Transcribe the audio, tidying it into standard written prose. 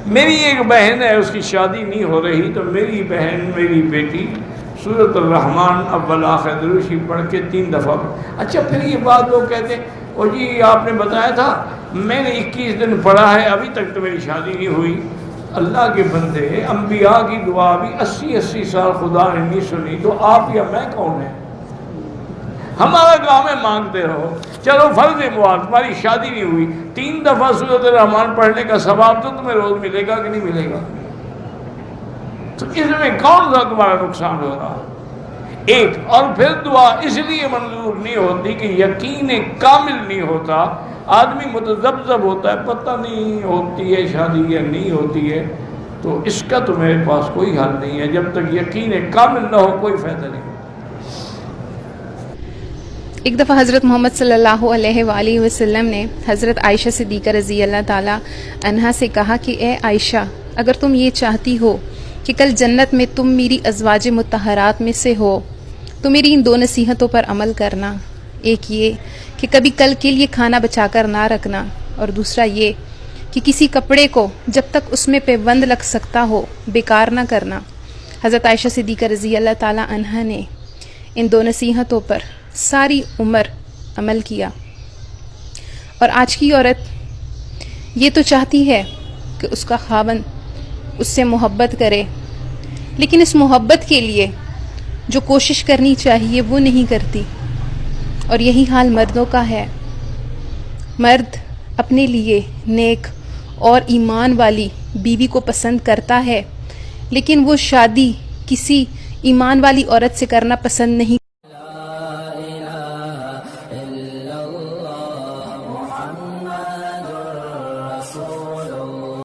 میری ایک بہن ہے، اس کی شادی نہیں ہو رہی، تو میری بہن، میری بیٹی سورۃ الرحمن اول آخر درود شریف پڑھ کے 3 دفعہ. اچھا پھر یہ بات لوگ کہتے ہیں او جی آپ نے بتایا تھا، میں نے 21 دن پڑھا ہے، ابھی تک تو میری شادی نہیں ہوئی. اللہ کے بندے، انبیاء کی دعا بھی 80 سال خدا نے نہیں سنی، تو آپ یا میں کون ہیں؟ ہمارا کام ہے مانگتے رہو. چلو فرض مواد تمہاری شادی نہیں ہوئی، 3 دفعہ سورۃ الرحمن پڑھنے کا ثواب تو تمہیں روز ملے گا کہ نہیں ملے گا؟ تو اس میں کون سا تمہارا نقصان ہو رہا؟ ایک اور پھر دعا اس لیے منظور نہیں ہوتی کہ یقین کامل نہیں ہوتا، آدمی متذبذب ہوتا ہے، پتہ نہیں ہوتی ہے شادی یا نہیں ہوتی ہے. تو اس کا تو میرے پاس کوئی حل نہیں ہے، جب تک یقین کامل نہ ہو کوئی فائدہ نہیں. ایک دفعہ حضرت محمد صلی اللہ علیہ وآلہ وسلم نے حضرت عائشہ صدیقہ رضی اللہ تعالی عنہا سے کہا کہ اے عائشہ، اگر تم یہ چاہتی ہو کہ کل جنت میں تم میری ازواج مطہرات میں سے ہو تو میری ان 2 نصیحتوں پر عمل کرنا. ایک یہ کہ کبھی کل کے لیے کھانا بچا کر نہ رکھنا، اور دوسرا یہ کہ کسی کپڑے کو جب تک اس میں پیوند لگ سکتا ہو بیکار نہ کرنا. حضرت عائشہ صدیقہ رضی اللہ تعالی عنہا نے ان 2 نصیحتوں پر ساری عمر عمل کیا. اور آج کی عورت یہ تو چاہتی ہے کہ اس کا خاوند اس سے محبت کرے، لیکن اس محبت کے لیے جو کوشش کرنی چاہیے وہ نہیں کرتی. اور یہی حال مردوں کا ہے. مرد اپنے لیے نیک اور ایمان والی بیوی کو پسند کرتا ہے، لیکن وہ شادی کسی ایمان والی عورت سے کرنا پسند نہیں